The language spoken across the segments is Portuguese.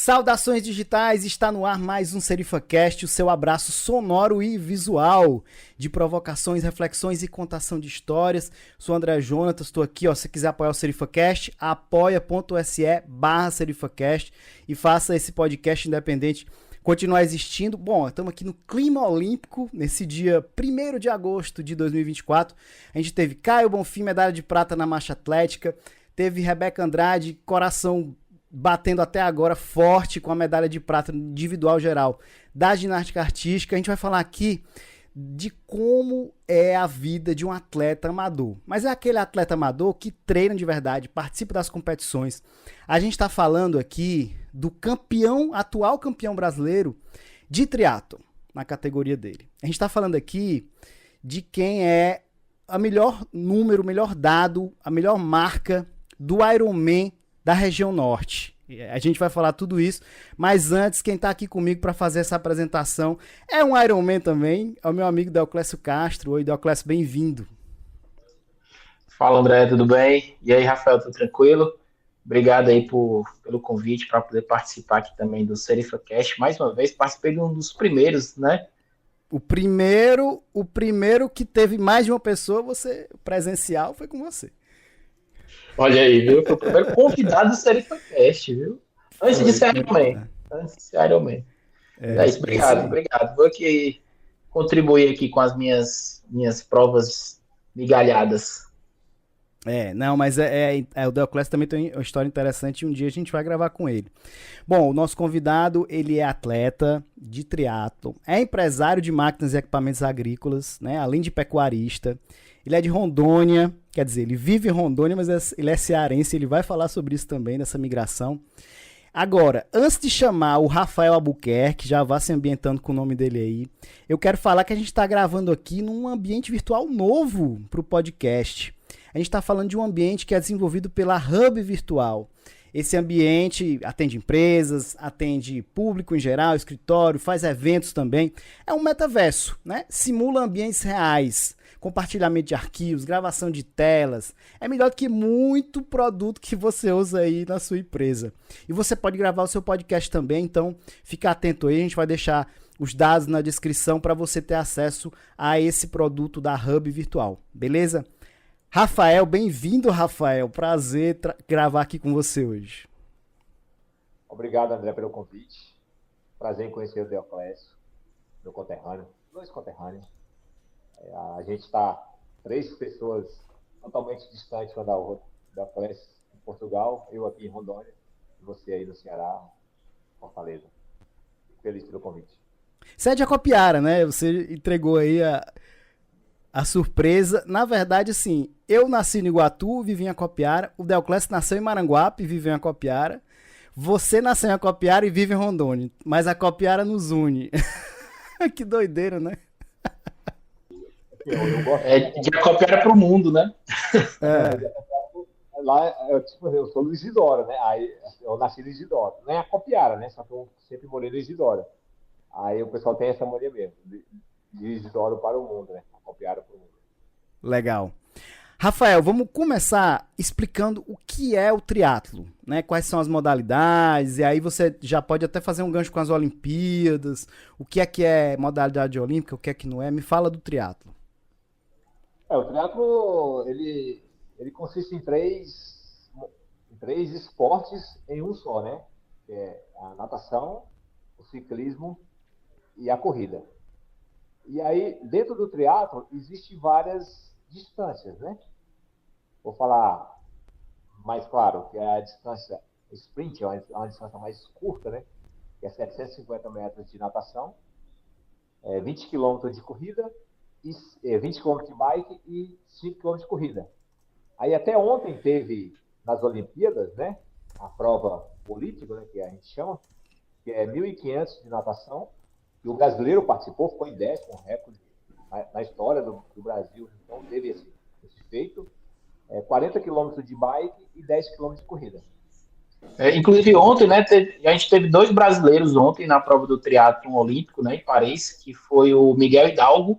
Saudações digitais, está no ar mais um SerifaCast, o seu abraço sonoro e visual de provocações, reflexões e contação de histórias. Sou André Jonatas, estou aqui, se quiser apoiar o SerifaCast, apoia.se/SerifaCast e faça esse podcast independente continuar existindo. Bom, estamos aqui no clima olímpico, nesse dia 1º de agosto de 2024. A gente teve Caio Bonfim, medalha de prata na marcha atlética, teve Rebeca Andrade, coração batendo até agora forte com a medalha de prata individual geral da ginástica artística. A gente vai falar aqui de como é a vida de um atleta amador. Mas é aquele atleta amador que treina de verdade, participa das competições. A gente está falando aqui do atual campeão brasileiro de triatlon, na categoria dele. A gente está falando aqui de quem é a melhor número, o melhor dado, a melhor marca do Ironman da região norte. A gente vai falar tudo isso, mas antes, quem está aqui comigo para fazer essa apresentação é um Ironman também, é o meu amigo Deoclésio Castro. Oi, Deoclésio, bem-vindo. Fala, André, tudo bem? E aí, Rafael, tudo tranquilo? Obrigado aí pelo convite para poder participar aqui também do SerifaCast. Mais uma vez, participei de um dos primeiros, né? O primeiro que teve mais de uma pessoa, presencial, foi com você. Olha aí, viu? Foi o primeiro convidado do SerifaCast, viu? Antes de ser Ironman. É isso, obrigado. Vou aqui contribuir aqui com as minhas provas migalhadas. Mas o Deoclésio também tem uma história interessante e um dia a gente vai gravar com ele. Bom, o nosso convidado, ele é atleta de triatlon, é empresário de máquinas e equipamentos agrícolas, né? Além de pecuarista. Ele é de Rondônia, quer dizer, ele vive em Rondônia, mas ele é cearense, ele vai falar sobre isso também, nessa migração. Agora, antes de chamar o Rafael Albuquerque, já vá se ambientando com o nome dele aí, eu quero falar que a gente está gravando aqui num ambiente virtual novo para o podcast. A gente está falando de um ambiente que é desenvolvido pela Hub Virtual. Esse ambiente atende empresas, atende público em geral, escritório, faz eventos também. É um metaverso, né? Simula ambientes reais, compartilhamento de arquivos, gravação de telas. É melhor do que muito produto que você usa aí na sua empresa. E você pode gravar o seu podcast também, então fica atento aí, a gente vai deixar os dados na descrição para você ter acesso a esse produto da Hub Virtual, beleza? Rafael, bem-vindo, Rafael. Prazer gravar aqui com você hoje. Obrigado, André, pelo convite. Prazer em conhecer o Deoclésio, meu conterrâneo, dois conterrâneos. A gente está 3 pessoas totalmente distantes uma da outra. Deoclésio em Portugal, eu aqui em Rondônia, e você aí no Ceará, Fortaleza. Fico feliz pelo convite. Você é de Acopiara, né? Você entregou aí a surpresa. Na verdade, assim, eu nasci no Iguatu, vivi em Acopiara. O Deoclésio nasceu em Maranguape, viveu em Acopiara. Você nasceu em Acopiara e vive em Rondônia. Mas a Acopiara nos une. Que doideira, né? De Acopiara para o mundo, né? Lá, eu sou Luiz Isidoro, né? Aí, eu nasci no Isidoro. Não é Acopiara, né? Só que eu sempre morei no Isidoro. Aí o pessoal tem essa mania mesmo, de Isidoro para o mundo, né? Acopiara para o mundo. Legal. Rafael, vamos começar explicando o que é o triatlo, né? Quais são as modalidades, e aí você já pode até fazer um gancho com as Olimpíadas, o que é modalidade olímpica, o que é que não é. Me fala do triatlo. O triatlo, ele consiste em três esportes em um só, né? Que é a natação, o ciclismo e a corrida. E aí, dentro do triatlo, existem várias distâncias, né? Vou falar mais claro, que é a distância sprint, é uma distância mais curta, né? Que é 750 metros de natação, 20 km de corrida, 20 km de bike e 5 km de corrida. Aí até ontem teve nas Olimpíadas, né? A prova política, né, que a gente chama, que é 1.500 de natação, e o brasileiro participou, ficou em 10º, um recorde na história do Brasil. Então teve esse feito, 40 km de bike e 10 km de corrida. Inclusive ontem, né, a gente teve 2 brasileiros ontem na prova do triatlon olímpico, né, em Paris, que foi o Miguel Hidalgo,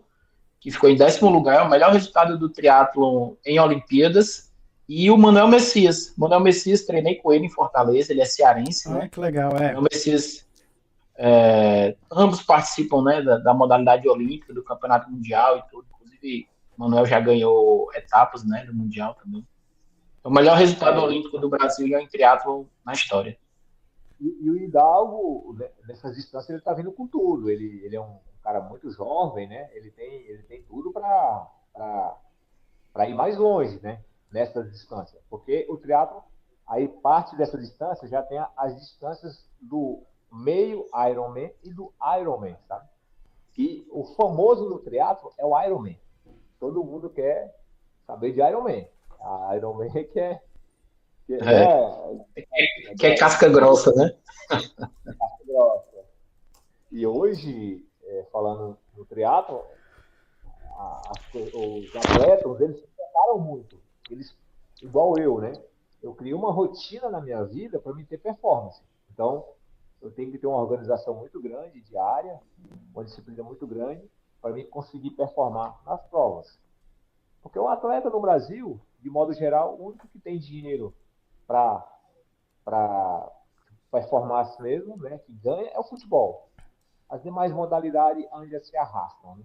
que ficou em 10º lugar, o melhor resultado do triatlon em Olimpíadas, E o Manuel Messias. Manuel Messias, treinei com ele em Fortaleza, ele é cearense, Ah, né? que legal, Manuel Messias, ambos participam, né, da modalidade olímpica, do campeonato mundial e tudo. Inclusive, o Manuel já ganhou etapas, né, do mundial também. É o melhor resultado olímpico do Brasil em triatlo na história. E o Hidalgo, nessas distâncias, ele está vindo com tudo. Ele é um cara muito jovem, né? Ele tem tudo para ir mais longe, né? Nessas distâncias. Porque o triatlo, aí parte dessa distância já tem as distâncias do meio Ironman e do Ironman, sabe? E o famoso no triatlo é o Ironman. Todo mundo quer saber de Ironman. A Ironman né? Que é casca grossa, né? E hoje, falando no triatlo, os atletas, eles se preparam muito. Eles, igual eu, né? Eu criei uma rotina na minha vida para me ter performance. Então, eu tenho que ter uma organização muito grande, diária, uma disciplina muito grande, para mim conseguir performar nas provas. Porque o atleta no Brasil, de modo geral, o único que tem dinheiro para performance mesmo, né, que ganha, é o futebol. As demais modalidades ainda se arrastam, né?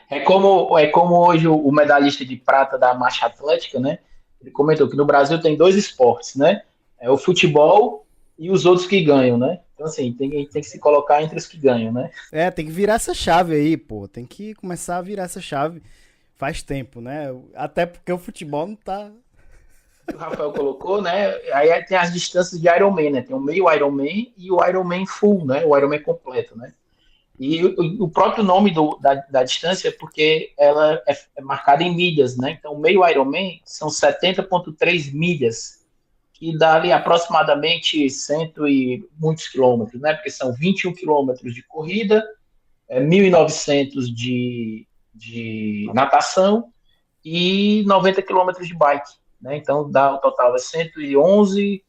É como hoje o medalhista de prata da marcha atlética, né? Ele comentou que no Brasil tem dois esportes, né? É o futebol e os outros que ganham, né? Então, assim, tem que se colocar entre os que ganham, né? tem que virar essa chave aí, pô. Tem que começar a virar essa chave faz tempo, né? Até porque o futebol não tá. O Rafael colocou, né? Aí tem as distâncias de Ironman, né? Tem o meio Ironman e o Ironman full, né? O Ironman completo, né? E o próprio nome da distância é porque ela é marcada em milhas, né? Então, o meio Ironman são 70,3 milhas, que dá ali aproximadamente cento e muitos quilômetros, né? Porque são 21 quilômetros de corrida, 1.900 de natação e 90 quilômetros de bike, né? Então, dá o total é 111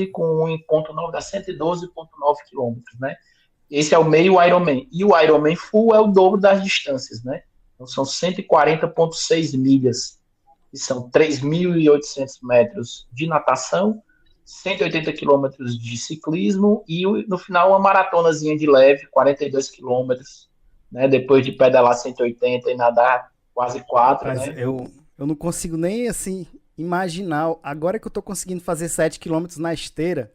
com 1,9 dá 112,9 quilômetros, né? Esse é o meio Ironman. E o Ironman Full é o dobro das distâncias, né? Então são 140,6 milhas, que são 3.800 metros de natação, 180 quilômetros de ciclismo e no final uma maratonazinha de leve, 42 quilômetros, né? Depois de pedalar 180 e nadar quase 4, Mas né? eu não consigo nem, assim, imaginar. Agora que eu tô conseguindo fazer 7 quilômetros na esteira,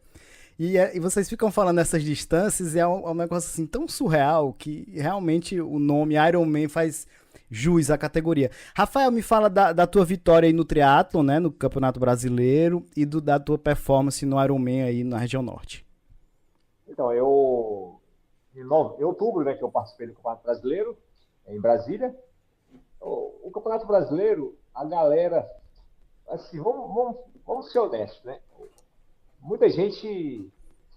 e vocês ficam falando essas distâncias, e é um negócio assim tão surreal que realmente o nome Iron Man faz jus à categoria. Rafael, me fala da tua vitória aí no triatlon, né, no Campeonato Brasileiro, e da tua performance no Ironman aí na região norte. Então, em outubro, né, que eu participei do Campeonato Brasileiro, em Brasília. O Campeonato Brasileiro, a galera, assim, vamos ser honestos, né? Muita gente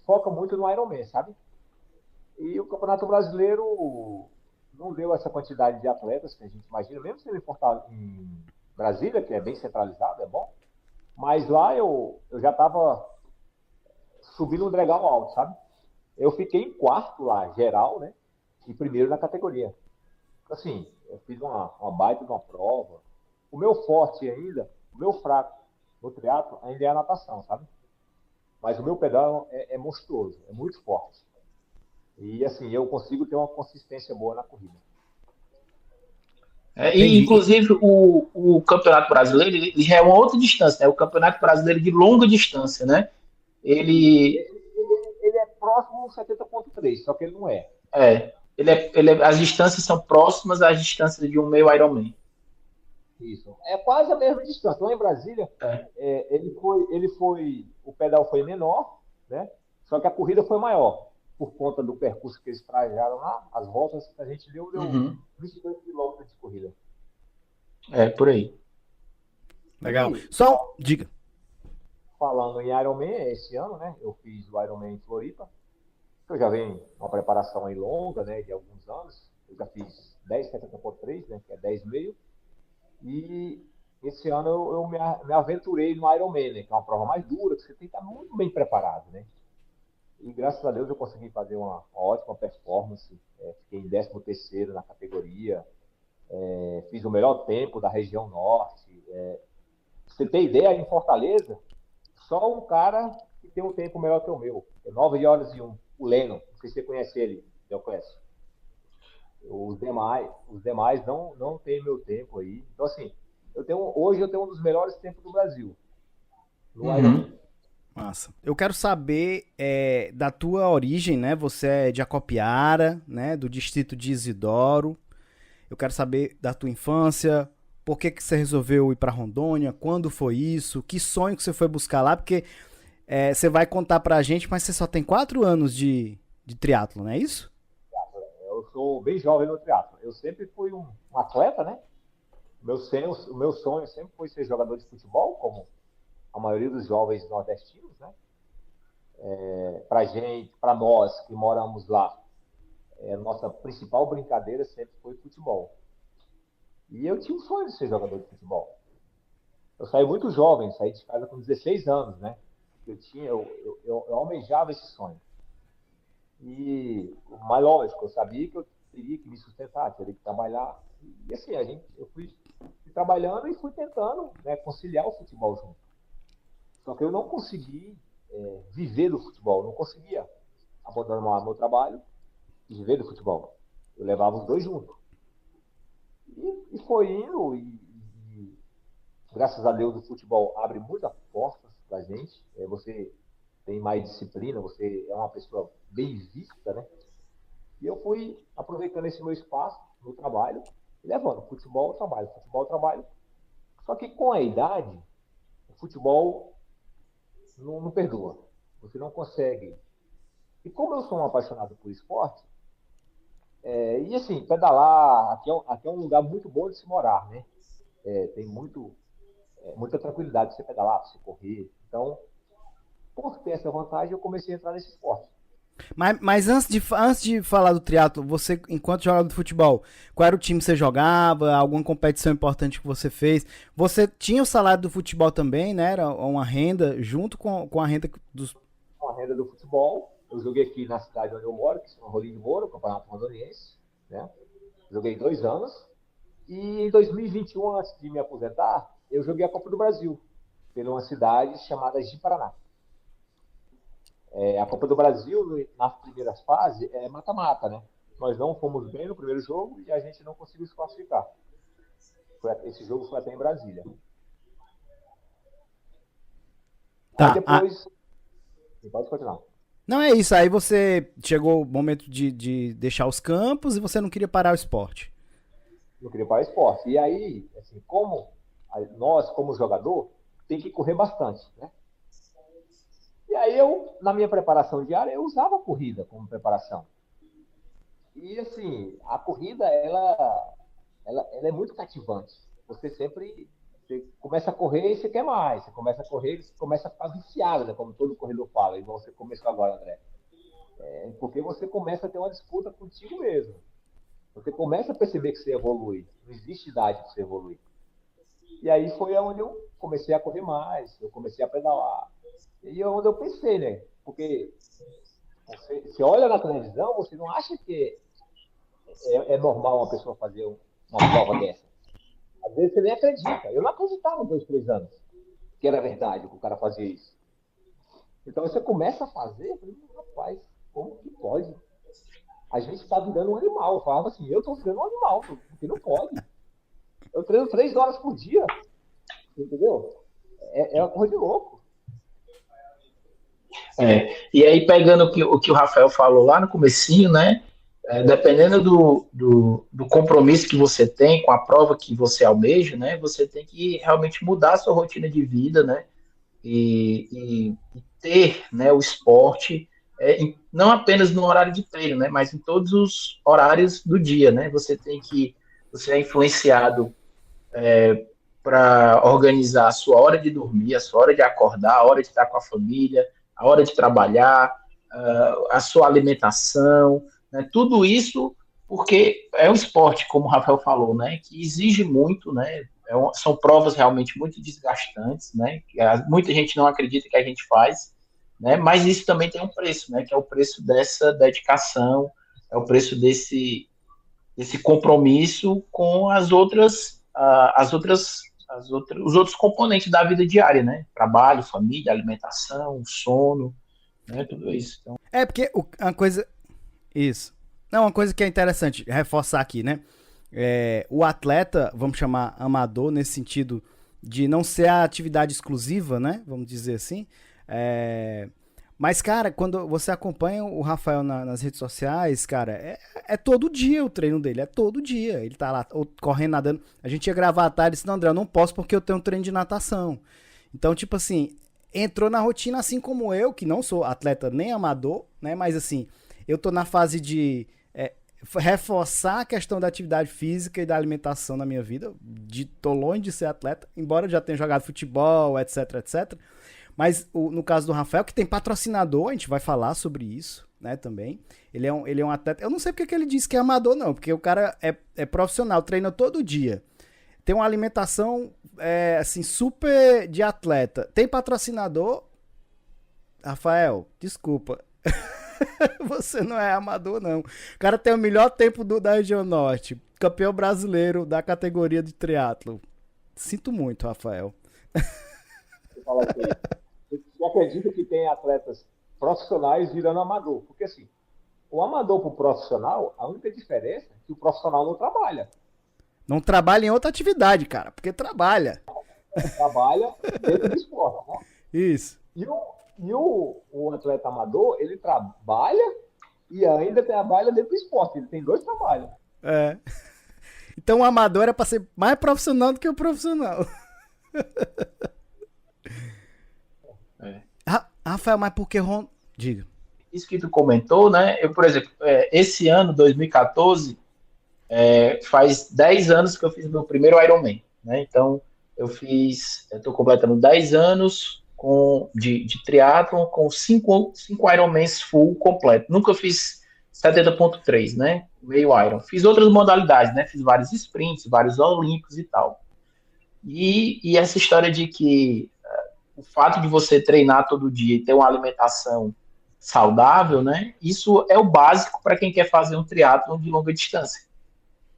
foca muito no Ironman, sabe? E o Campeonato Brasileiro não deu essa quantidade de atletas que a gente imagina, mesmo sendo em Brasília, que é bem centralizado, é bom. Mas lá eu já estava subindo um degrau alto, sabe? Eu fiquei em quarto lá, geral, né? E primeiro na categoria. Assim, eu fiz uma baita de uma prova. O meu forte ainda, o meu fraco no triatlo ainda é a natação, sabe? Mas o meu pedal é monstruoso, é muito forte. E assim, eu consigo ter uma consistência boa na corrida. E, Entendi. inclusive, o Campeonato Brasileiro ele já é uma outra distância, né? O Campeonato Brasileiro de longa distância, né? Ele Ele é próximo ao 70,3, só que ele não é. as distâncias são próximas às distâncias de um meio Ironman. Isso. É quase a mesma distância. Lá em Brasília, É. o pedal foi menor, né? Só que a corrida foi maior, por conta do percurso que eles trajaram lá. As voltas que a gente deu Uhum. 22 quilômetros de corrida. É, por aí. Legal. E Só, diga. falando em Ironman, esse ano, né? Eu fiz o Ironman em Floripa, que eu já venho uma preparação aí longa, né? De alguns anos. Eu já fiz 10,70,3, né? Que é 10,5. E esse ano eu me aventurei no Ironman, né, que é uma prova mais dura, que você tem que estar muito bem preparado, né? E graças a Deus eu consegui fazer uma ótima performance. Fiquei em 13º na categoria. fiz o melhor tempo da região norte. Você tem ideia, em Fortaleza, só um cara que tem um tempo melhor que o meu. 9 horas e 1, o Leno. Não sei se você conhece ele, eu conheço. Os demais não tem meu tempo aí. Então, assim, hoje eu tenho um dos melhores tempos do Brasil. No Ironman. Massa. Eu quero saber da tua origem, né? Você é de Acopiara, né? Do distrito de Isidoro. Eu quero saber da tua infância, por que que você resolveu ir para Rondônia, quando foi isso, que sonho que você foi buscar lá, porque você vai contar pra gente, mas você só tem 4 anos de triatlo, não é isso? Eu sou bem jovem no triatlo. Eu sempre fui um atleta, né? O meu sonho sempre foi ser jogador de futebol, como a maioria dos jovens nordestinos, né? Para nós que moramos lá, nossa principal brincadeira sempre foi futebol. E eu tinha um sonho de ser jogador de futebol. Eu saí muito jovem, saí de casa com 16 anos, né? Eu almejava esse sonho. Mas lógico, eu sabia que eu teria que me sustentar, teria que trabalhar. E assim, eu fui trabalhando e fui tentando, né, conciliar o futebol junto. Só que eu não consegui viver do futebol, não conseguia abandonar meu trabalho e viver do futebol. Eu levava os dois juntos. E foi indo, e graças a Deus o futebol abre muitas portas pra gente. Você tem mais disciplina, você é uma pessoa bem vista, né? E eu fui aproveitando esse meu espaço no trabalho, e levando futebol ao trabalho. Só que com a idade, o futebol não perdoa. Você não consegue. E como eu sou um apaixonado por esporte, e assim, pedalar, aqui é um lugar muito bom de se morar, né? Tem muita tranquilidade de você pedalar, de você correr. Então, por ter essa vantagem, eu comecei a entrar nesse esporte. Mas antes de falar do triatlo, você, enquanto jogador de futebol, qual era o time que você jogava? Alguma competição importante que você fez? Você tinha o salário do futebol também, né? Era uma renda junto com a renda dos... Com a renda do futebol, eu joguei aqui na cidade onde eu moro, que se chama Rolim de Moura, o Campeonato Rondoniense, né? Joguei 2 anos. E em 2021, antes de me aposentar, eu joguei a Copa do Brasil, pela uma cidade chamada Ji-Paraná. A Copa do Brasil, nas primeiras fases, é mata-mata, né? Nós não fomos bem no primeiro jogo e a gente não conseguiu se classificar. Esse jogo foi até em Brasília. Tá. Aí depois... Pode continuar. Não é isso, aí você chegou o momento de deixar os campos e você não queria parar o esporte. Não queria parar o esporte. E aí, assim, nós, como jogador, tem que correr bastante, né? E aí na minha preparação diária, eu usava a corrida como preparação. E assim, a corrida, ela é muito cativante. Você começa a correr e você quer mais. Você começa a correr e você começa a ficar viciado, né? Como todo corredor fala, igual você começou agora, André. Porque você começa a ter uma disputa contigo mesmo. Você começa a perceber que você evolui. Não existe idade para você evoluir. E aí foi onde eu comecei a correr mais, eu comecei a pedalar. E é onde eu pensei, né? Porque você olha na televisão, você não acha que é normal uma pessoa fazer uma prova dessa. Às vezes você nem acredita. Eu não acreditava 2, 3 anos que era verdade que o cara fazia isso. Então você começa a fazer, eu falei, rapaz, como que pode? A gente está virando um animal. Eu falava assim, eu estou virando um animal, porque não pode. Eu treino 3 horas por dia. Entendeu? É uma coisa de louco. E aí, pegando o que o Rafael falou lá no comecinho, né? Dependendo do compromisso que você tem com a prova que você almeja, né? Você tem que realmente mudar a sua rotina de vida, né? E ter, né, o esporte, não apenas no horário de treino, né? Mas em todos os horários do dia, né? Você é influenciado para organizar a sua hora de dormir, a sua hora de acordar, a hora de estar com a família, a hora de trabalhar, a sua alimentação, né? Tudo isso porque é um esporte, como o Rafael falou, né? Que exige muito, né? São provas realmente muito desgastantes, né? Que muita gente não acredita que a gente faz, né? Mas isso também tem um preço, né? Que é o preço dessa dedicação, é o preço desse esse compromisso com os outros componentes da vida diária, né? Trabalho, família, alimentação, sono, né? Tudo isso. Então, Porque uma coisa. Isso. Não, uma coisa que é interessante reforçar aqui, né? O atleta, vamos chamar amador, nesse sentido de não ser a atividade exclusiva, né? Vamos dizer assim. Mas, cara, quando você acompanha o Rafael nas redes sociais, cara, é todo dia o treino dele, é todo dia. Ele tá lá correndo, nadando. A gente ia gravar à tarde e disse, não, André, eu não posso porque eu tenho um treino de natação. Então, tipo assim, entrou na rotina assim como eu, que não sou atleta nem amador, né? Mas assim, eu tô na fase de reforçar a questão da atividade física e da alimentação na minha vida. Tô longe de ser atleta, embora eu já tenha jogado futebol, etc, etc. Mas no caso do Rafael, que tem patrocinador, a gente vai falar sobre isso, né, também. Ele é um atleta. Eu não sei porque que ele disse que é amador, não, porque o cara é profissional, treina todo dia. Tem uma alimentação, assim, super de atleta. Tem patrocinador. Rafael, desculpa. Você não é amador, não. O cara tem o melhor tempo da região norte. Campeão brasileiro da categoria de triatlo. Sinto muito, Rafael. Você fala assim, você acredita que tem atletas profissionais virando amador? Porque assim, o amador para o profissional, a única diferença é que o profissional não trabalha. Não trabalha em outra atividade, cara, porque trabalha. Trabalha dentro do esporte, né? Isso. E o atleta amador, ele trabalha e ainda trabalha dentro do esporte. Ele tem 2 trabalhos. Então o amador é para ser mais profissional do que o profissional. Rafael, mas por que Diga. Isso que tu comentou, né? Eu, por exemplo, esse ano, 2014, faz 10 anos que eu fiz meu primeiro Ironman, né? Então, eu estou completando 10 anos de triatlon com 5 Ironmans full completo. Nunca fiz 70.3, né? Meio Iron. Fiz outras modalidades, né? Fiz vários sprints, vários olímpicos e tal. E essa história de que o fato de você treinar todo dia e ter uma alimentação saudável, né? Isso é o básico para quem quer fazer um triatlon de longa distância.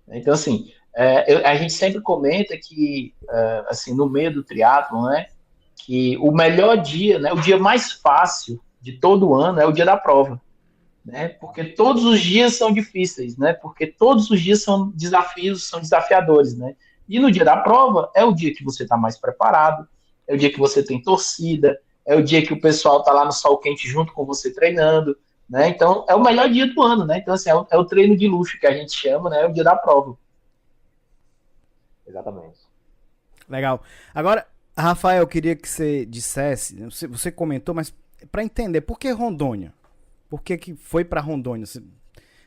Então, assim, a gente sempre comenta que, assim, no meio do triatlon, né? Que o melhor dia, né? O dia mais fácil de todo o ano é o dia da prova, né? Porque todos os dias são difíceis, né? Porque todos os dias são desafios, são desafiadores, né? E no dia da prova é o dia que você está mais preparado, é o dia que você tem torcida, é o dia que o pessoal está lá no sol quente junto com você treinando, né? Então, é o melhor dia do ano, né? Então, assim, é o treino de luxo que a gente chama, né? É o dia da prova. Exatamente. Legal. Agora, Rafael, eu queria que você dissesse, você comentou, mas para entender, por que Rondônia? Por que foi para Rondônia?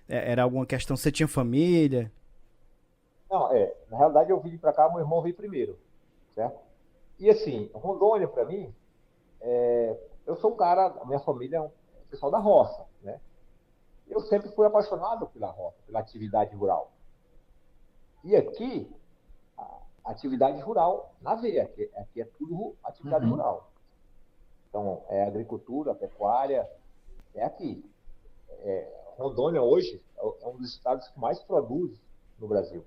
Era alguma questão? Você tinha família? Não, na realidade eu vim para cá, meu irmão veio primeiro, certo? E assim, Rondônia para mim, eu sou um cara, a minha família é um pessoal da roça, né? Eu sempre fui apaixonado pela roça, pela atividade rural. E aqui, a atividade rural na veia, aqui é tudo atividade rural. Então, é agricultura, pecuária, é aqui. Rondônia hoje é um dos estados que mais produz no Brasil.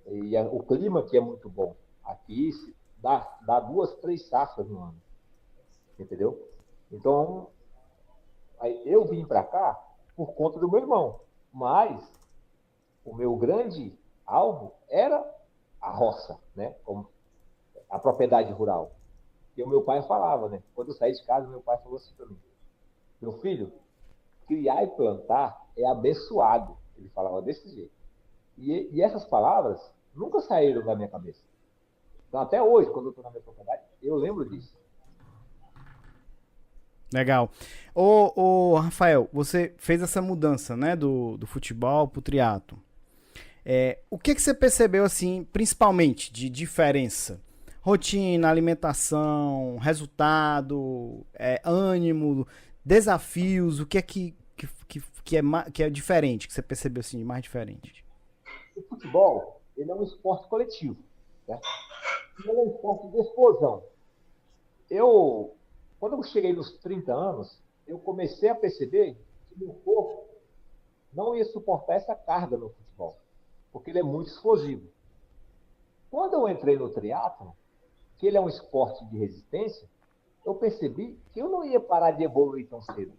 E o clima aqui é muito bom. Aqui dá 2, 3 safras no ano. Entendeu? Então, aí eu vim para cá por conta do meu irmão. Mas o meu grande alvo era a roça, né? Como a propriedade rural. E o meu pai falava, né? Quando eu saí de casa, meu pai falou assim para mim: meu filho, criar e plantar é abençoado. Ele falava desse jeito. E essas palavras nunca saíram da minha cabeça. Então, até hoje, quando eu estou na minha propriedade, eu lembro disso. Legal. Ô, Rafael, você fez essa mudança, né, do futebol pro triatlo. O que você percebeu, assim, principalmente de diferença? Rotina, alimentação, resultado, ânimo, desafios, o que é que é diferente, que você percebeu, assim, de mais diferente? O futebol, ele é um esporte coletivo, né? Ele é um esporte de explosão. Quando eu cheguei nos 30 anos, eu comecei a perceber que meu corpo não ia suportar essa carga no futebol. porque ele é muito explosivo. Quando eu entrei no triatlon, que ele é um esporte de resistência, eu percebi que eu não ia parar de evoluir tão cedo.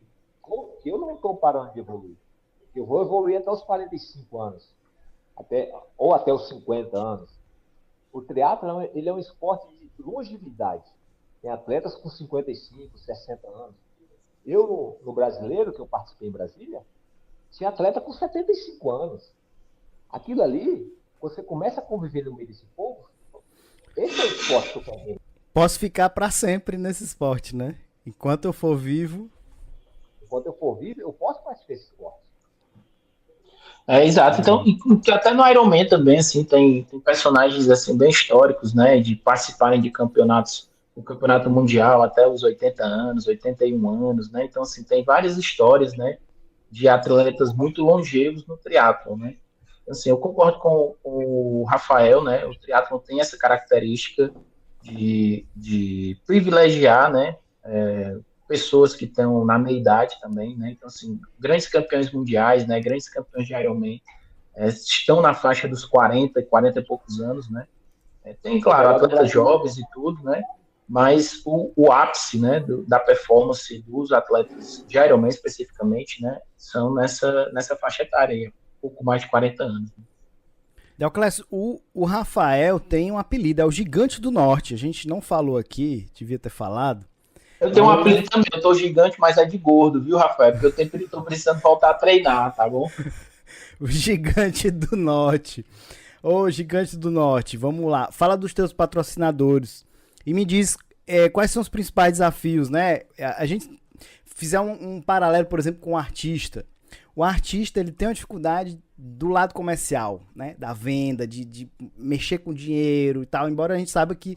Que eu não estou parando de evoluir. Eu vou evoluir até os 45 anos, ou até os 50 anos. O triatlon, ele é um esporte de longevidade. Tem atletas com 55, 60 anos. Eu, no brasileiro, que eu participei em Brasília, tinha atleta com 75 anos. Aquilo ali, você começa a conviver no meio desse povo, esse é o esporte que eu quero ver. Posso ficar para sempre nesse esporte, né? Enquanto eu for vivo, eu posso participar desse esporte. Exato. Então, até no Iron Man também, assim, tem personagens, assim, bem históricos, né, de participarem de campeonatos, o campeonato mundial até os 80 anos, 81 anos, né, então, assim, tem várias histórias, né, de atletas muito longevos no triatlon, né. Assim, eu concordo com o Rafael, né, o triatlon tem essa característica de privilegiar, né, pessoas que estão na meia-idade também, né? Então, assim, grandes campeões mundiais, né? Grandes campeões de Ironman estão na faixa dos 40 e poucos anos, né? Tem, claro, atletas jovens e tudo, né? Mas o ápice, né, da performance dos atletas de Ironman especificamente, né, são nessa faixa etária aí, pouco mais de 40 anos. Deoclésio, o Rafael tem um apelido, é o Gigante do Norte. A gente não falou aqui, devia ter falado. Eu tenho um apelido também, eu tô gigante, mas é de gordo, viu, Rafael? Porque eu tô precisando voltar a treinar, tá bom? O Gigante do Norte. Ô, Gigante do Norte, vamos lá. Fala dos teus patrocinadores e me diz quais são os principais desafios, né? A gente fizer um paralelo, por exemplo, com o artista. O artista, ele tem uma dificuldade do lado comercial, né? Da venda, de mexer com dinheiro e tal, embora a gente saiba que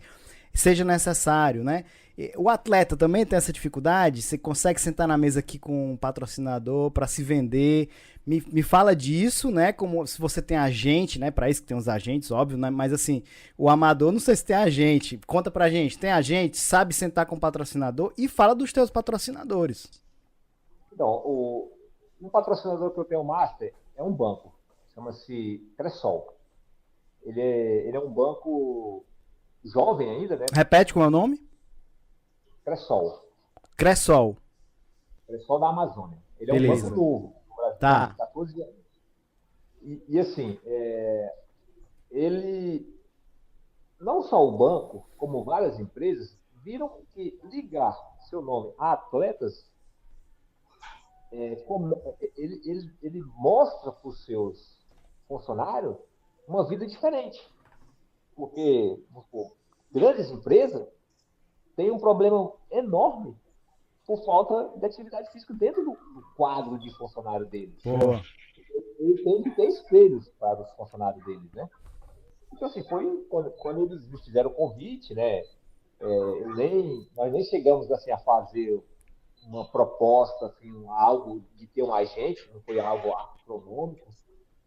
seja necessário, né? O atleta também tem essa dificuldade? Você consegue sentar na mesa aqui com um patrocinador para se vender? Me fala disso, né? Como se você tem agente, né? Para isso que tem os agentes, óbvio, né? Mas assim, o amador, não sei se tem agente. Conta pra gente, tem agente? Sabe sentar com o patrocinador? E fala dos teus patrocinadores. Então, um patrocinador que eu tenho master é um banco. Chama-se Cressol. Ele é um banco jovem ainda, né? Repete como é o nome? Cressol. Cressol. Cressol da Amazônia. Ele é Beleza. um banco novo. No Brasil, Tá. tem 14 anos. E assim, ele, não só o banco, como várias empresas, viram que ligar seu nome a atletas, ele mostra para os seus funcionários uma vida diferente. Porque grandes empresas têm um problema enorme por falta de atividade física dentro do quadro de funcionário deles. Boa. Eles têm que ter espelhos para os funcionários deles, né? Então, assim, foi quando eles nos fizeram o convite, né? Nós nem chegamos assim, a fazer uma proposta, assim, algo de ter um agente, não foi algo astronômico,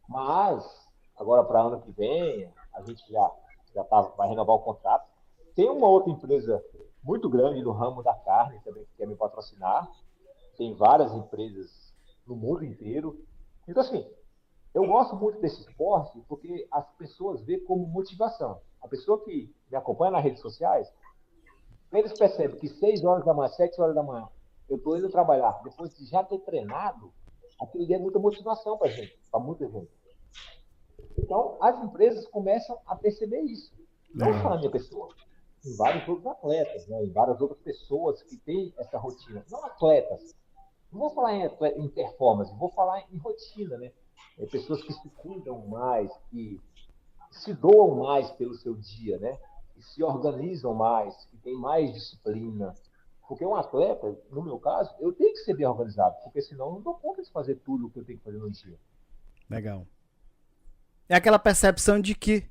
mas agora para ano que vem a gente já vai renovar o contrato. Tem uma outra empresa muito grande no ramo da carne também que quer me patrocinar. Tem várias empresas no mundo inteiro. Então, assim, eu gosto muito desse esporte porque as pessoas veem como motivação. A pessoa que me acompanha nas redes sociais, eles percebem que 6 horas da manhã, 7 horas da manhã, eu estou indo trabalhar, depois de já ter treinado, aquilo ali é muita motivação para gente, para muita gente. Então, as empresas começam a perceber isso. Não só na minha pessoa, em vários outros atletas, né? Em várias outras pessoas que têm essa rotina. Não atletas. Não vou falar em performance, vou falar em rotina, né? Pessoas que se cuidam mais, que se doam mais pelo seu dia, né? Que se organizam mais, que têm mais disciplina. Porque um atleta, no meu caso, eu tenho que ser bem organizado, porque senão eu não dou conta de fazer tudo o que eu tenho que fazer no dia. Legal. É aquela percepção de que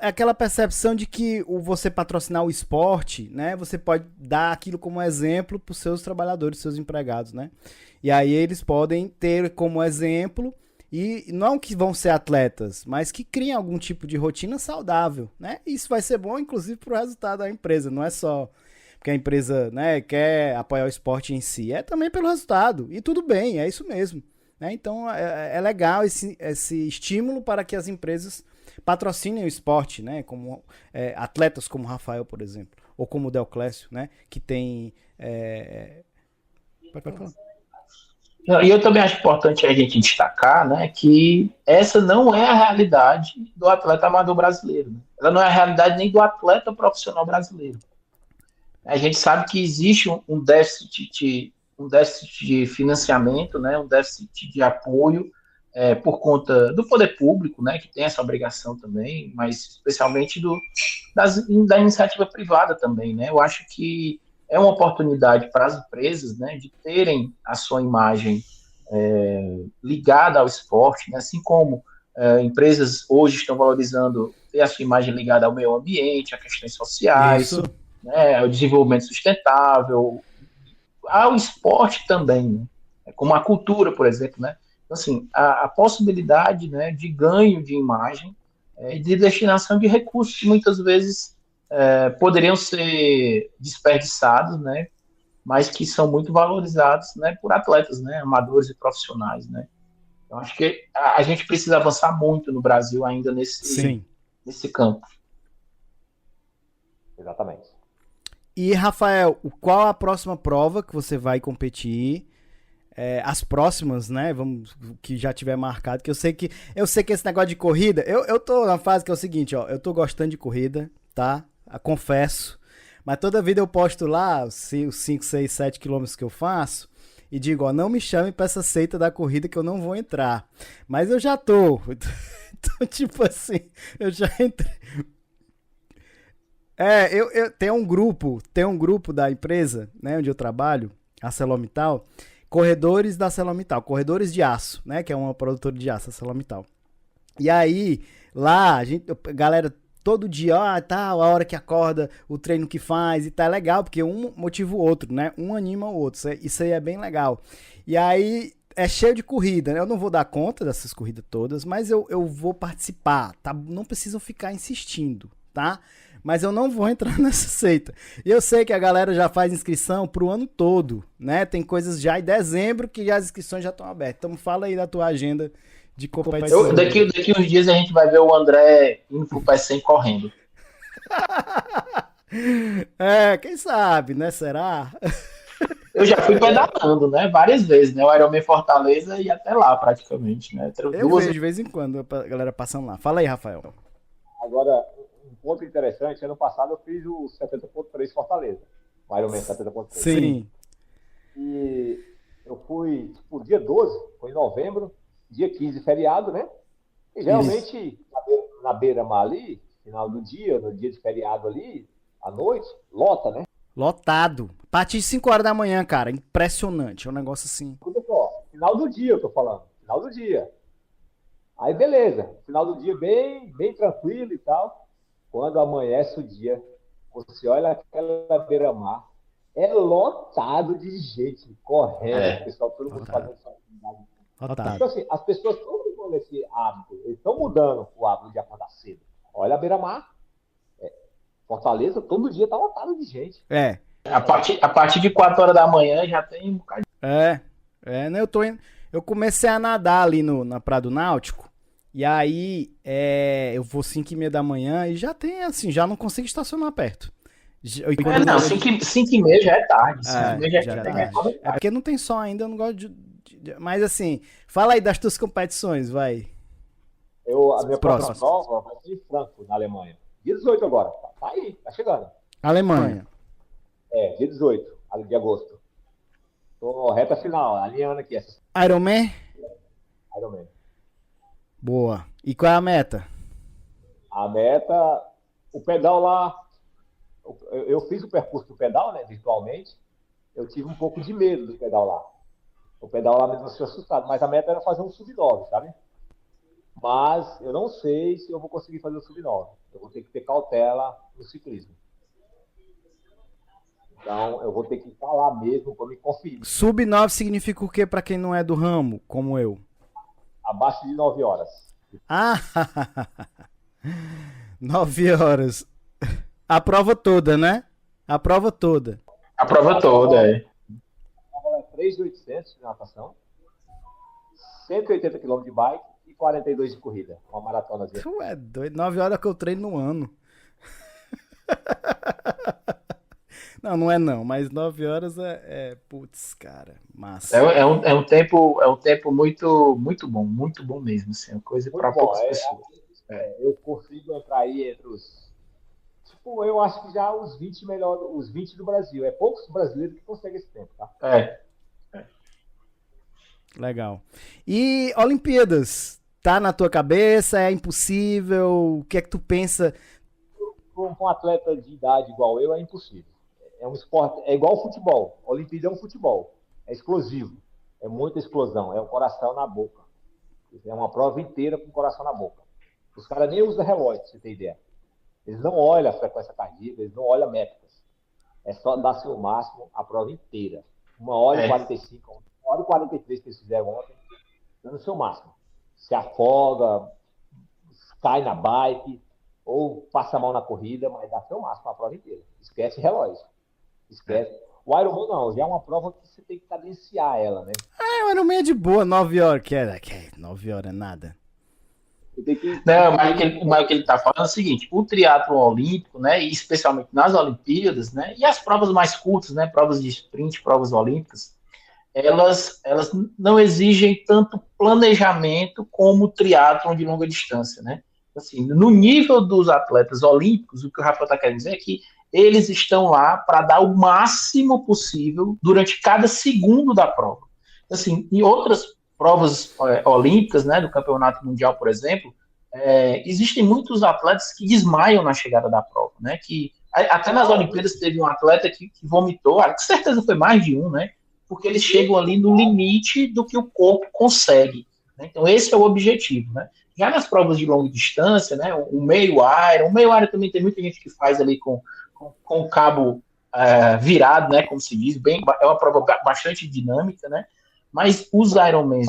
aquela percepção de que você patrocinar o esporte, né, você pode dar aquilo como exemplo para os seus trabalhadores, seus empregados, né? E aí eles podem ter como exemplo, e não que vão ser atletas, mas que criem algum tipo de rotina saudável, né? Isso vai ser bom, inclusive, para o resultado da empresa, não é só porque a empresa, né, quer apoiar o esporte em si, é também pelo resultado, e tudo bem, é isso mesmo. né? Então é legal esse estímulo para que as empresas patrocinem o esporte, né? Como atletas como o Rafael, por exemplo, ou como o Deoclésio, né? Que tem... Pode falar. E eu também acho importante a gente destacar, né, que essa não é a realidade do atleta amador brasileiro. Né? Ela não é a realidade nem do atleta profissional brasileiro. A gente sabe que existe um déficit de financiamento, né, um déficit de apoio por conta do poder público, né, que tem essa obrigação também, mas especialmente da iniciativa privada também. Né? Eu acho que é uma oportunidade para as empresas, né, de terem a sua imagem ligada ao esporte, né, assim como empresas hoje estão valorizando ter a sua imagem ligada ao meio ambiente, a questões sociais, Isso. né, ao desenvolvimento sustentável, ao esporte também, né, como a cultura, por exemplo. Né? Então, assim, a possibilidade, né, de ganho de imagem e de destinação de recursos que muitas vezes poderiam ser desperdiçados, né, mas que são muito valorizados, né, por atletas, né, amadores e profissionais. Né. Então, acho que a gente precisa avançar muito no Brasil ainda nesse campo. Exatamente. E, Rafael, qual a próxima prova que você vai competir? As próximas, né? Vamos, que já tiver marcado, que eu sei que esse negócio de corrida, eu tô na fase que é o seguinte, ó, eu tô gostando de corrida, tá? Confesso. Mas toda vida eu posto lá os 5, 6, 7 quilômetros que eu faço e digo, ó, não me chame pra essa seita da corrida que eu não vou entrar. Mas eu já tô. Então, tipo assim, eu já entrei. Eu tenho um grupo da empresa, né, onde eu trabalho, a ArcelorMittal, corredores da ArcelorMittal, corredores de aço, né, que é uma produtora de aço, a ArcelorMittal. E aí, lá, galera, todo dia, a hora que acorda, o treino que faz, e tá legal, porque um motiva o outro, né, um anima o outro, isso aí é bem legal. E aí, é cheio de corrida, né, eu não vou dar conta dessas corridas todas, mas eu vou participar, tá? Não precisam ficar insistindo, tá? Mas eu não vou entrar nessa seita. E eu sei que a galera já faz inscrição pro ano todo, né? Tem coisas já em dezembro que as inscrições já estão abertas. Então fala aí da tua agenda de competição. Daqui uns dias a gente vai ver o André indo pro PES correndo. Quem sabe, né? Será? Eu já fui pedalando, né? Várias vezes, né? O Ironman Fortaleza e até lá, praticamente, né? Eu vejo de vez em quando a galera passando lá. Fala aí, Rafael. Agora, um ponto interessante, ano passado eu fiz o 70.3 Fortaleza, o Ironman 70.3. Sim. E eu fui, tipo, dia 12, foi em novembro, dia 15 feriado, né? E geralmente, na beira-mar ali, final do dia, no dia de feriado ali, à noite, lota, né? Lotado. A partir de 5 horas da manhã, cara, impressionante, é um negócio assim. Final do dia eu tô falando, final do dia. Aí beleza, final do dia bem tranquilo e tal. Quando amanhece o dia, você olha aquela beira-mar, é lotado de gente correndo, o pessoal, todo mundo fazendo sua atividade. Então, assim, as pessoas estão mudando esse hábito, eles estão mudando o hábito de acordar cedo. Olha a beira-mar, Fortaleza, todo dia tá lotado de gente. A partir de 4 horas da manhã já tem um bocado de... Né, eu comecei a nadar ali na Praia do Náutico. E aí, eu vou 5h30 da manhã e já tem, assim, já não consigo estacionar perto. 5h30 já é tarde. 5h30 já é tarde. É porque não tem sol ainda, eu não gosto de... Mas assim, fala aí das tuas competições, vai. A minha próxima prova vai ser em Frankfurt, na Alemanha. Dia 18 agora, tá aí, tá chegando. Alemanha. Dia 18 de agosto. Tô reta final, alinhando aqui. Ironman? Ironman. Boa. E qual é a meta? A meta, o pedal lá, eu fiz o percurso do pedal, né, virtualmente. Eu tive um pouco de medo do pedal lá. O pedal lá me deixou assustado, mas a meta era fazer um sub-9, sabe? Mas eu não sei se eu vou conseguir fazer o sub-9. Eu vou ter que ter cautela no ciclismo. Então, eu vou ter que estar lá mesmo para me conferir. Sub-9 significa o quê para quem não é do ramo, como eu? Abaixo de 9 horas. 9 horas. A prova toda, né? A prova toda. A prova toda, A prova é 3.800 de natação. 180 km de bike e 42 de corrida. Uma maratona. Tu é doido. 9 horas que eu treino no ano. Não, não é não, mas 9 horas putz, cara, massa. É um tempo muito bom mesmo, assim, é uma coisa para poucas pessoas. Eu consigo entrar aí entre os... Tipo, eu acho que já os 20 melhores, os 20 do Brasil. É poucos brasileiros que conseguem esse tempo, tá? Legal. E Olimpíadas, tá na tua cabeça? É impossível? O que é que tu pensa? Para um atleta de idade igual eu, é impossível. É um esporte, é igual ao futebol. A Olimpíada é um futebol. É explosivo. É muita explosão. É o coração na boca. É uma prova inteira com o coração na boca. Os caras nem usam relógio, pra você ter ideia. Eles não olham a frequência cardíaca, eles não olham métricas. É só dar seu máximo a prova inteira. 1h e 45, 1h e 43 que eles fizeram ontem, dando o seu máximo. Se afoga, cai na bike, ou passa mal na corrida, mas dá seu máximo a prova inteira. Esquece relógio. Esquece. O Ironman não, já é uma prova que você tem que cadenciar ela, né? O Ironman é de boa, 9 horas. Que 9 horas é nada. Não, mas o que ele está falando é o seguinte: o triatlo olímpico, né, e especialmente nas Olimpíadas, né, e as provas mais curtas, né, provas de sprint, provas olímpicas, elas não exigem tanto planejamento como o triatlon de longa distância, né? Assim, no nível dos atletas olímpicos, o que o Rafael está querendo dizer é que eles estão lá para dar o máximo possível durante cada segundo da prova. Assim, em outras provas olímpicas, né, do campeonato mundial, por exemplo, existem muitos atletas que desmaiam na chegada da prova, né? Que até nas Olimpíadas teve um atleta que vomitou, com certeza foi mais de um, né? Porque eles chegam ali no limite do que o corpo consegue, né? Então esse é o objetivo, né? Já nas provas de longa distância, né? O meio Iron também tem muita gente que faz ali com o cabo virado, né? Como se diz, é uma prova bastante dinâmica, né? Mas os Ironmans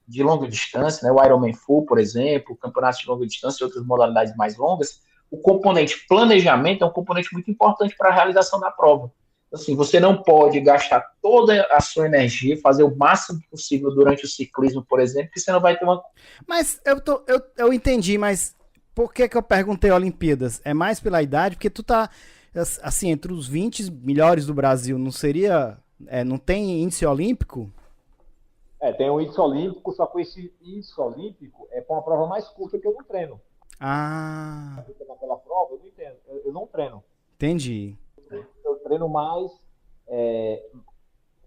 de longa distância, né, o Ironman Full, por exemplo, o campeonato de longa distância e outras modalidades mais longas, o componente planejamento é um componente muito importante para a realização da prova. Assim, você não pode gastar toda a sua energia, fazer o máximo possível durante o ciclismo, por exemplo, que você não vai ter uma... Mas eu entendi, mas por que eu perguntei Olimpíadas? É mais pela idade? Porque tu tá, assim, entre os 20 melhores do Brasil, não seria... não tem índice olímpico? Tem um índice olímpico, só que esse índice olímpico é para uma prova mais curta que eu não treino. Naquela prova, eu não treino. Entendi. Eu treino mais,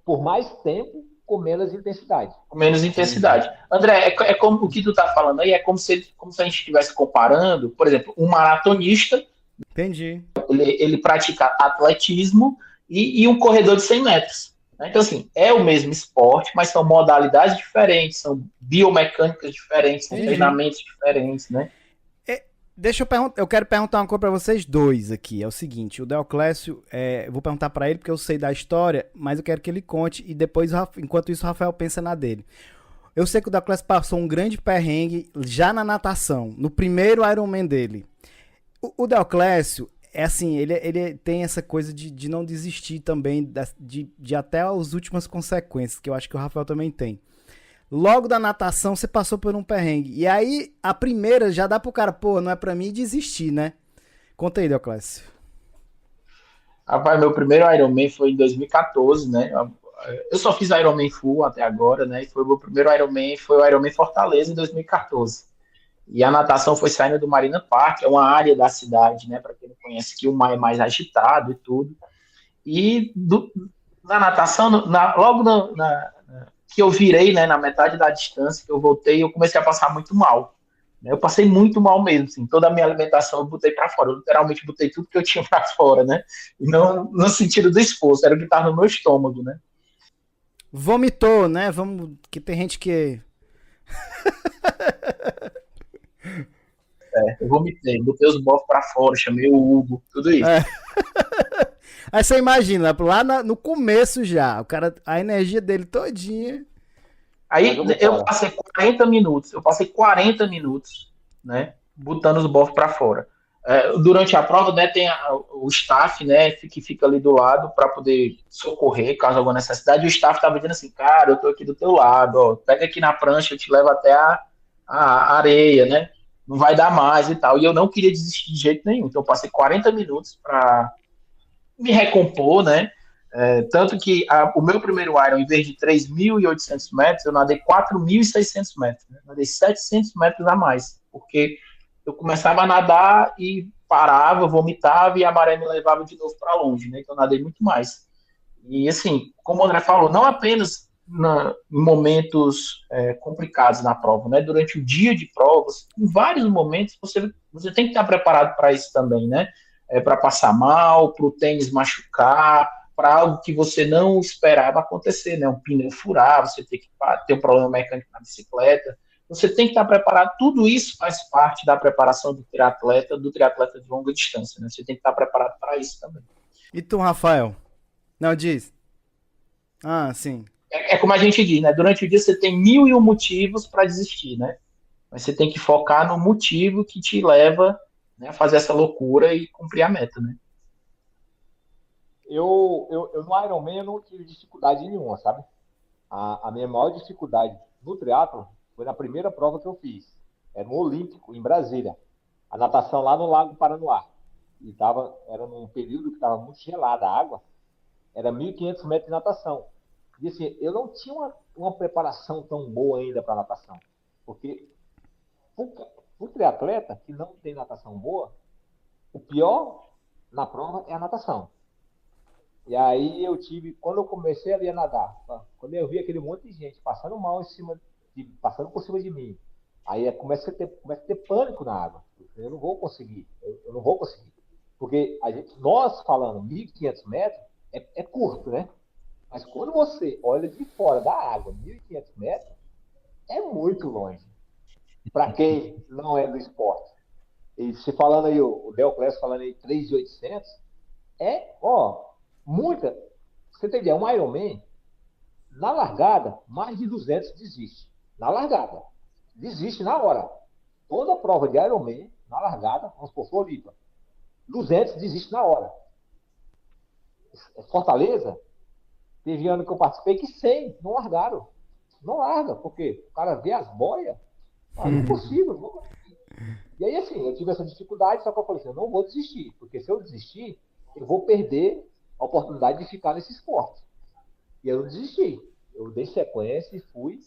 por mais tempo, com menos intensidade. Com menos intensidade. André, é como o que tu tá falando aí, é como se a gente estivesse comparando, por exemplo, um maratonista. Entendi. Ele pratica atletismo e um corredor de 100 metros. Então, assim, é o mesmo esporte, mas são modalidades diferentes, são biomecânicas diferentes, são treinamentos diferentes, né? Deixa eu perguntar, eu quero perguntar uma coisa para vocês dois aqui. É o seguinte, o Deoclésio, eu vou perguntar para ele porque eu sei da história, mas eu quero que ele conte e depois, enquanto isso, o Rafael pensa na dele. Eu sei que o Deoclésio passou um grande perrengue já na natação, no primeiro Ironman dele. O Deoclésio, assim, ele tem essa coisa de não desistir também, de até as últimas consequências, que eu acho que o Rafael também tem. Logo da natação, você passou por um perrengue. E aí, a primeira já dá pro cara, não é pra mim desistir, né? Conta aí, Deoclésio. Rapaz, meu primeiro Ironman foi em 2014, né? Eu só fiz Ironman Full até agora, né? E foi o meu primeiro Ironman, foi o Ironman Fortaleza em 2014. E a natação foi saindo do Marina Park, é uma área da cidade, né? Para quem não conhece, que o mar é mais agitado e tudo. E na natação, logo que eu virei, né, na metade da distância, que eu voltei, eu comecei a passar muito mal. Eu passei muito mal mesmo, assim, toda a minha alimentação eu botei para fora, eu literalmente botei tudo que eu tinha para fora, né? E não no sentido do esforço, era o que estava no meu estômago, né? Vomitou, né? Que tem gente que... Eu vomitei, botei os bofos para fora, chamei o Hugo, tudo isso. Aí você imagina, lá no começo já, o cara, a energia dele todinha. Aí eu passei 40 minutos, né, botando os bofos para fora. Durante a prova, né, tem o staff, né, que fica ali do lado para poder socorrer caso alguma necessidade. E o staff estava dizendo assim, cara, eu tô aqui do teu lado, ó, pega aqui na prancha, eu te levo até a areia, né? Não vai dar mais e tal. E eu não queria desistir de jeito nenhum. Então eu passei 40 minutos para me recompor, né? Tanto que o meu primeiro Iron, em vez de 3.800 metros, eu nadei 4.600 metros. Né? Nadei 700 metros a mais, porque eu começava a nadar e parava, vomitava e a maré me levava de novo para longe, né? Então eu nadei muito mais. E assim, como o André falou, não apenas em momentos complicados na prova, né? Durante o dia de provas, em vários momentos você tem que estar preparado para isso também, né? Para passar mal, para o tênis machucar, para algo que você não esperava acontecer, né? Um pneu furar, você tem que ter um problema mecânico na bicicleta. Você tem que estar preparado. Tudo isso faz parte da preparação do triatleta de longa distância, né? Você tem que estar preparado para isso também. E tu, Rafael? Não, diz. Ah, sim. Como a gente diz, né? Durante o dia você tem 1.001 motivos para desistir, né? Mas você tem que focar no motivo que te leva, né, a fazer essa loucura e cumprir a meta, né? Eu no Ironman eu não tive dificuldade nenhuma, sabe? A minha maior dificuldade no triatlo foi na primeira prova que eu fiz. Era no Olímpico, em Brasília. A natação lá no Lago Paranoá. E era num período que estava muito gelada a água. Era 1.500 metros de natação. E assim, eu não tinha uma preparação tão boa ainda para natação. Porque o triatleta que não tem natação boa, o pior na prova é a natação. E aí quando eu comecei a nadar, quando eu vi aquele monte de gente passando mal passando por cima de mim, aí começa a ter pânico na água. Eu não vou conseguir, eu não vou conseguir. Porque nós falando 1.500 metros, é curto, né? Mas quando você olha de fora da água, 1.500 metros, é muito longe. Para quem não é do esporte. E se falando aí, o Deoclésio falando aí 3.800, muita. Você tem ideia, um Ironman, na largada, mais de 200 desiste. Na largada. Desiste na hora. Toda prova de Ironman, na largada, vamos supor, Floripa, 200 desiste na hora. Fortaleza, teve ano que eu participei que 100 não largaram. Não larga, porque o cara vê as boias, não é possível, não vou conseguir. E aí, assim, eu tive essa dificuldade, só que eu falei assim, eu não vou desistir, porque se eu desistir, eu vou perder a oportunidade de ficar nesse esporte. E eu não desisti. Eu dei sequência e fui.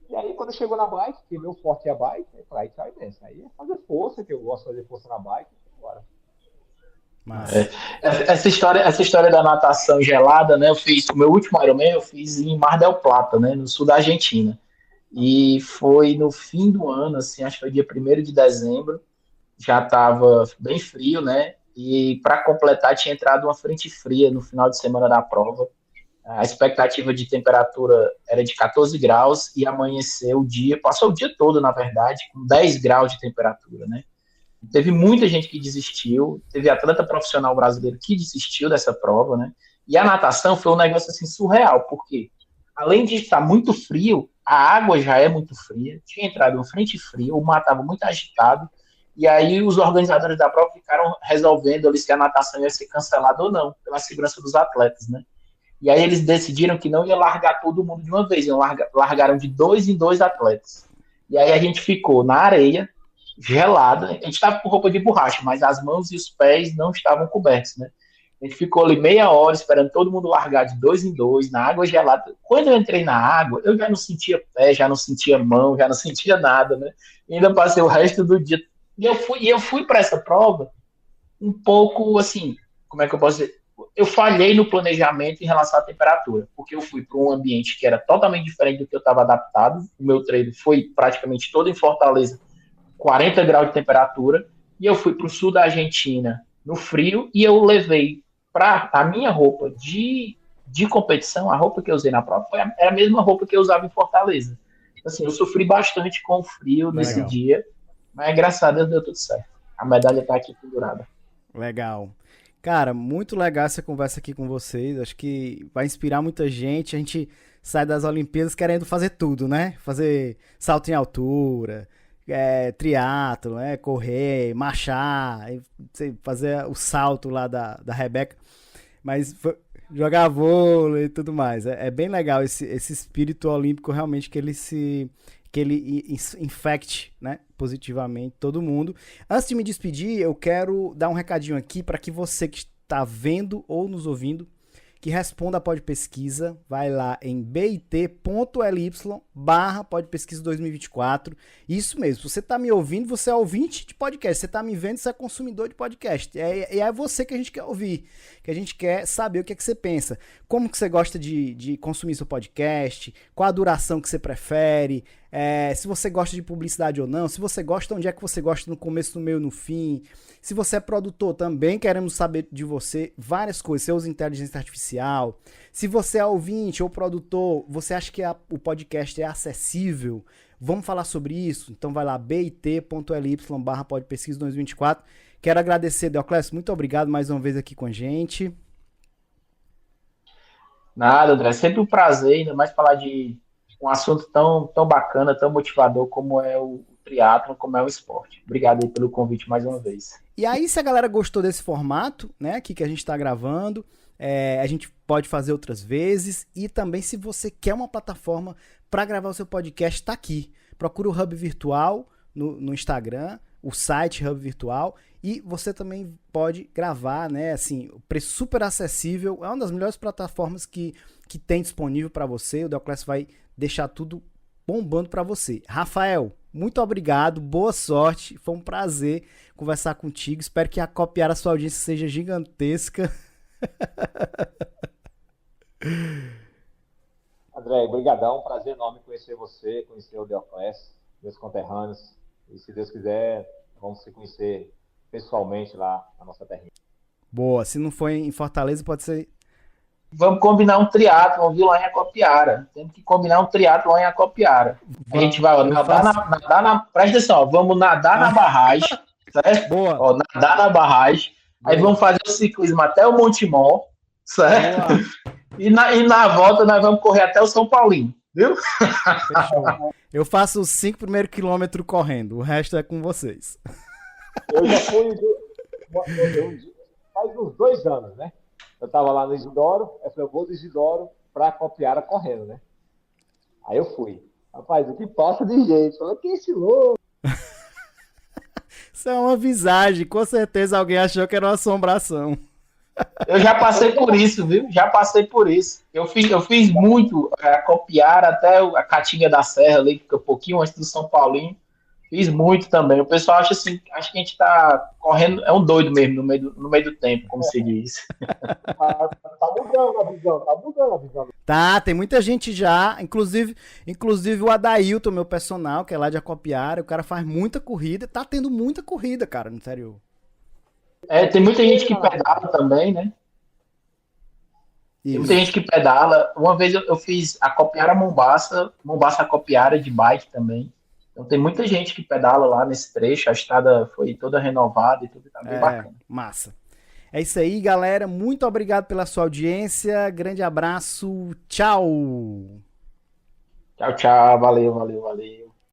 E aí, quando chegou na bike, que meu forte é a bike, eu falei, tchau, imenso. Aí é fazer força, que eu gosto de fazer força na bike, e bora. Essa história da natação gelada, né? O meu último Ironman eu fiz em Mar del Plata, né? No sul da Argentina. E foi no fim do ano, assim, acho que foi dia 1º de dezembro. Já estava bem frio, né? E para completar, tinha entrado uma frente fria no final de semana da prova. A expectativa de temperatura era de 14 graus e amanheceu o dia, passou o dia todo, na verdade, com 10 graus de temperatura, né? Teve muita gente que desistiu, teve atleta profissional brasileiro que desistiu dessa prova, né? E a natação foi um negócio assim surreal, porque além de estar muito frio, a água já é muito fria, tinha entrado uma frente fria, o mar estava muito agitado, e aí os organizadores da prova ficaram resolvendo ali se a natação ia ser cancelada ou não, pela segurança dos atletas, né? E aí eles decidiram que não ia largar todo mundo de uma vez, largaram de 2 em 2 atletas. E aí a gente ficou na areia, gelada, a gente estava com roupa de borracha, mas as mãos e os pés não estavam cobertos, né? A gente ficou ali meia hora esperando todo mundo largar de 2 em 2, na água gelada. Quando eu entrei na água, eu já não sentia pé, já não sentia mão, já não sentia nada, né? E ainda passei o resto do dia. E eu fui para essa prova um pouco assim, como é que eu posso dizer? Eu falhei no planejamento em relação à temperatura, porque eu fui para um ambiente que era totalmente diferente do que eu estava adaptado. O meu treino foi praticamente todo em Fortaleza, 40 graus de temperatura, e eu fui para o sul da Argentina no frio, e eu levei para a minha roupa de competição, a roupa que eu usei na prova, era a mesma roupa que eu usava em Fortaleza. Assim, eu sofri bastante com o frio nesse dia, mas graças a Deus deu tudo certo. A medalha está aqui pendurada. Legal. Cara, muito legal essa conversa aqui com vocês. Acho que vai inspirar muita gente. A gente sai das Olimpíadas querendo fazer tudo, né? Fazer salto em altura, triatlo, correr, marchar, fazer o salto lá da Rebeca, mas jogar vôlei e tudo mais. É bem legal esse espírito olímpico realmente que ele infecte, né, positivamente todo mundo. Antes de me despedir, eu quero dar um recadinho aqui para que você que está vendo ou nos ouvindo, que responda a Podpesquisa, vai lá em bit.ly/Podpesquisa 2024. Isso mesmo, se você está me ouvindo, você é ouvinte de podcast, você está me vendo, você é consumidor de podcast. É você que a gente quer ouvir, que a gente quer saber o que é que você pensa. Como que você gosta de consumir seu podcast, qual a duração que você prefere, se você gosta de publicidade ou não, se você gosta, onde é que você gosta, no começo, no meio, no fim. Se você é produtor, também queremos saber de você várias coisas. Você usa inteligência artificial. Se você é ouvinte ou produtor, você acha que o podcast é acessível? Vamos falar sobre isso? Então vai lá, bit.ly/Podpesquisa 2024. Quero agradecer, Deoclésio, muito obrigado mais uma vez aqui com a gente. Nada, André, sempre um prazer, ainda mais falar de um assunto tão bacana, tão motivador como é o triatlon, como é o esporte. Obrigado aí pelo convite mais uma vez. E aí, se a galera gostou desse formato, né, aqui que a gente está gravando, a gente pode fazer outras vezes. E também, se você quer uma plataforma para gravar o seu podcast, está aqui. Procura o Hub Virtual no Instagram, o site Hub Virtual, e você também pode gravar, né, assim, o preço super acessível. É uma das melhores plataformas que tem disponível para você. O Deoclésio vai deixar tudo bombando para você. Rafael, muito obrigado, boa sorte, foi um prazer conversar contigo, espero que a Copiara, a sua audiência seja gigantesca. André, brigadão, prazer enorme conhecer você, conhecer o Deoclésio, meus conterrâneos, e se Deus quiser, vamos se conhecer pessoalmente lá na nossa terrinha. Boa, se não for em Fortaleza, pode ser... Vamos combinar um triatlon, viu, lá em Acopiara. Temos que combinar um triatlon em Acopiara. A gente vai nadar na... Presta atenção, vamos nadar na barragem, certo? Boa. Ó, nadar na barragem. Boa. Aí vamos fazer o ciclismo até o Montemor, certo? E na volta nós vamos correr até o São Paulinho, viu? Fechou. Eu faço os 5 primeiros quilômetros correndo, o resto é com vocês. Eu já fui... faz uns 2 anos, né? Eu tava lá no Isidoro, eu vou do Isidoro pra Acopiara correndo, né? Aí eu fui. Rapaz, o que passa de gente? Falei, que esse louco? Isso é uma visagem, com certeza alguém achou que era uma assombração. Eu já passei por isso, viu? Já passei por isso. Eu fiz muito Acopiara até a Caatinga da Serra, ali, que fica um pouquinho antes do São Paulinho. Fiz muito também. O pessoal acha assim, acho que a gente tá correndo, é um doido mesmo no meio do tempo, como se diz. Tá mudando a visão. Tá, tem muita gente já, inclusive o Adailton, meu personal, que é lá de Acopiara, o cara faz muita corrida, tá tendo muita corrida, cara, no interior. Tem muita gente que pedala também, né? Tem muita gente que pedala. Uma vez eu fiz Acopiara-Mombaça, Mombaça-Acopiara de bike também. Então tem muita gente que pedala lá nesse trecho, a estrada foi toda renovada e tudo, tá bem bacana. Massa. É isso aí, galera. Muito obrigado pela sua audiência. Grande abraço. Tchau. Tchau, tchau. Valeu.